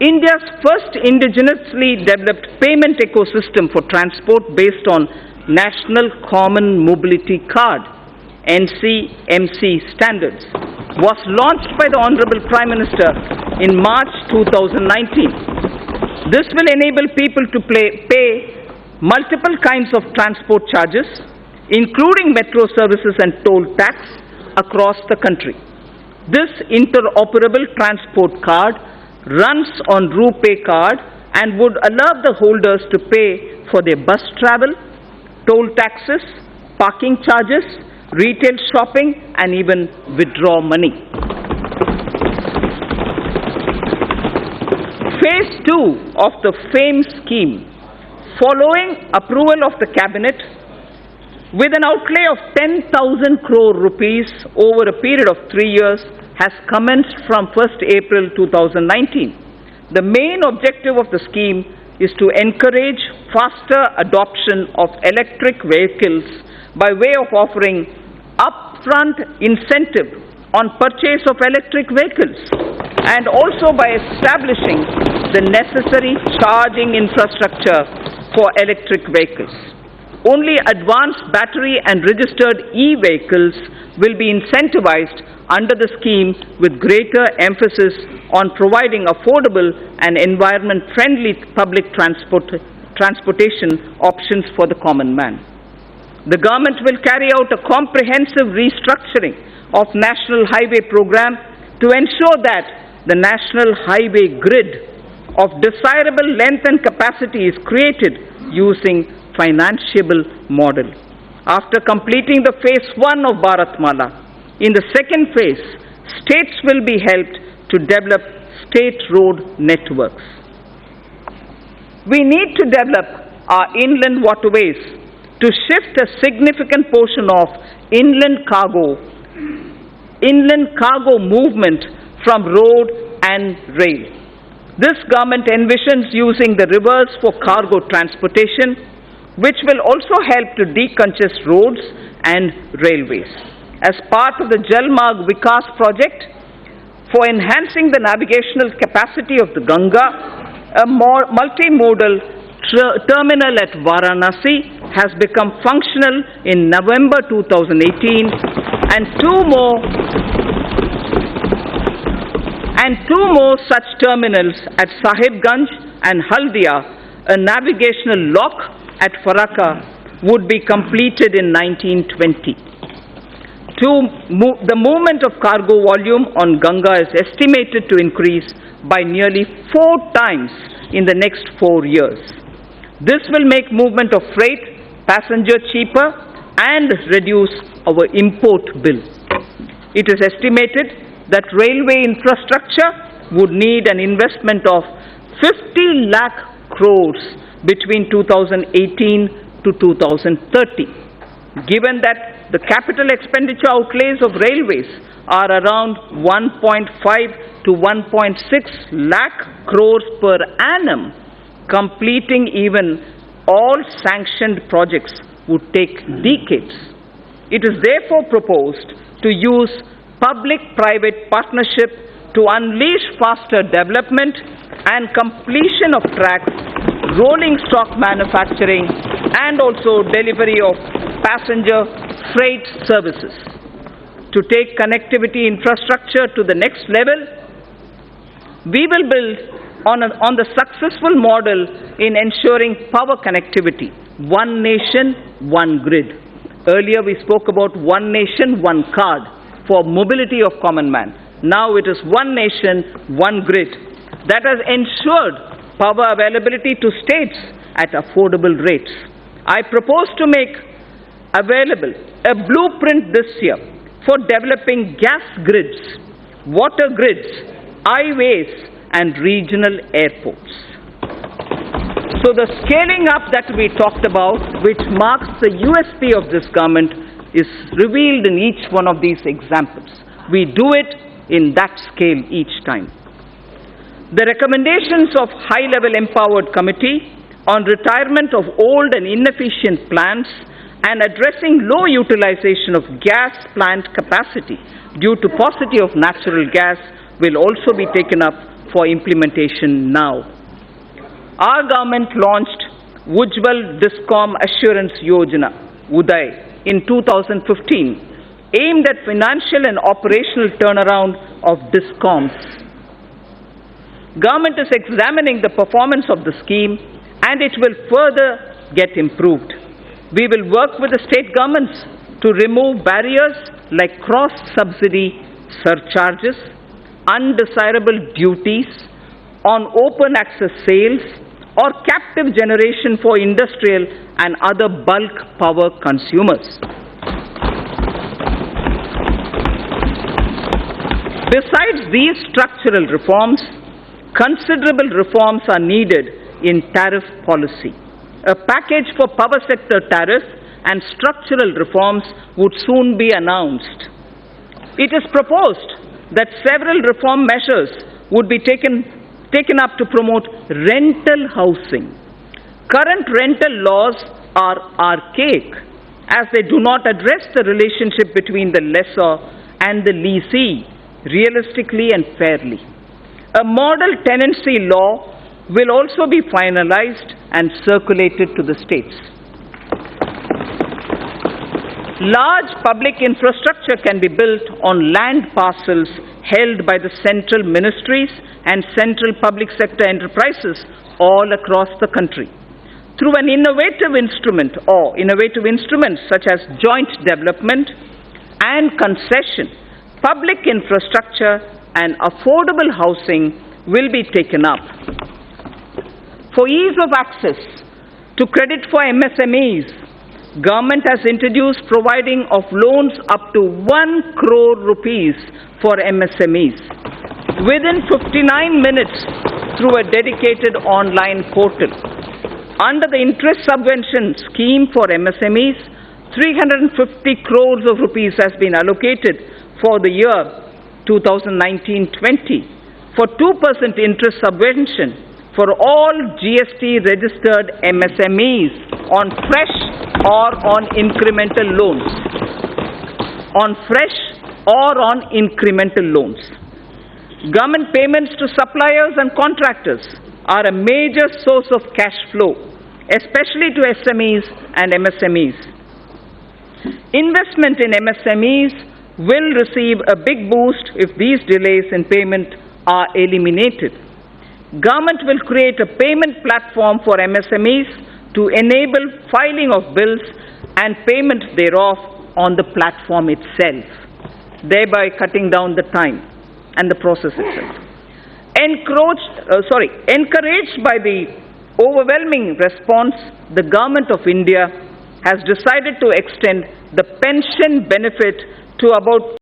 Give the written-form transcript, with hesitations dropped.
India's first indigenously developed payment ecosystem for transport based on National Common Mobility Card, NCMC standards, was launched by the Honorable Prime Minister in March 2019. This will enable people to pay multiple kinds of transport charges, including metro services and toll tax, across the country. This interoperable transport card runs on RuPay card and would allow the holders to pay for their bus travel, toll taxes, parking charges, retail shopping, and even withdraw money. Phase 2 of the FAME scheme, following approval of the Cabinet, with an outlay of 10,000 crore rupees over a period of 3 years, has commenced from 1st April 2019. The main objective of the scheme is to encourage faster adoption of electric vehicles by way of offering upfront incentive on purchase of electric vehicles, and also by establishing the necessary charging infrastructure for electric vehicles. Only advanced battery and registered e-vehicles will be incentivized under the scheme, with greater emphasis on providing affordable and environment-friendly public transportation options for the common man. The government will carry out a comprehensive restructuring of National Highway Program to ensure that the National Highway Grid of desirable length and capacity is created using financeable model. After completing the phase 1 of Bharatmala, in the second phase, states will be helped to develop state road networks. We need to develop our inland waterways to shift a significant portion of inland cargo movement from road and rail. This government envisions using the rivers for cargo transportation, which will also help to decongest roads and railways. As part of the Jalmarg Vikas project for enhancing the navigational capacity of the Ganga, a multimodal terminal at Varanasi has become functional in November 2018, and two more such terminals at Sahibganj and Haldia, a navigational lock at Farakka, would be completed in 1920. The movement of cargo volume on Ganga is estimated to increase by nearly 4 times in the next 4 years. This will make movement of freight, passenger cheaper, and reduce our import bill. It is estimated that railway infrastructure would need an investment of 50 lakh crores between 2018 to 2030. Given that the capital expenditure outlays of railways are around 1.5 to 1.6 lakh crores per annum, completing even all sanctioned projects would take decades. It is therefore proposed to use public-private partnership to unleash faster development and completion of tracks, rolling stock manufacturing, and also delivery of passenger freight services. To take connectivity infrastructure to the next level, we will build on the successful model in ensuring power connectivity, one nation, one grid. Earlier we spoke about one nation, one card for mobility of common man. Now it is one nation, one grid that has ensured power availability to states at affordable rates. I propose to make available a blueprint this year for developing gas grids, water grids, highways, and regional airports. So the scaling up that we talked about, which marks the USP of this government, is revealed in each one of these examples. We do it in that scale each time. The recommendations of High-Level Empowered Committee on retirement of old and inefficient plants and addressing low utilization of gas plant capacity due to paucity of natural gas will also be taken up for implementation now. Our government launched Ujjwal Discom Assurance Yojana, UDAY, in 2015, aimed at financial and operational turnaround of discoms. Government is examining the performance of the scheme, and it will further get improved. We will work with the state governments to remove barriers like cross-subsidy surcharges, undesirable duties on open access sales, or captive generation for industrial and other bulk power consumers. Besides these structural reforms, considerable reforms are needed in tariff policy. A package for power sector tariff and structural reforms would soon be announced. It is proposed that several reform measures would be taken up to promote rental housing. Current rental laws are archaic as they do not address the relationship between the lessor and the leasee realistically and fairly. A model tenancy law will also be finalized and circulated to the states. Large public infrastructure can be built on land parcels held by the central ministries and central public sector enterprises all across the country. Through an innovative instrument or innovative instruments such as joint development and concession, public infrastructure and affordable housing will be taken up. For ease of access to credit for MSMEs, Government has introduced providing of loans up to 1 crore rupees for MSMEs within 59 minutes through a dedicated online portal. Under the interest subvention scheme for MSMEs, 350 crores of rupees has been allocated for the year 2019-20 for 2% interest subvention for all GST registered MSMEs on fresh or on incremental loans. On fresh or on incremental loans. Government payments to suppliers and contractors are a major source of cash flow, especially to SMEs and MSMEs. Investment in MSMEs will receive a big boost if these delays in payment are eliminated. Government will create a payment platform for MSMEs to enable filing of bills and payment thereof on the platform itself, thereby cutting down the time and the process itself. Encouraged by the overwhelming response, the Government of India has decided to extend the pension benefit to about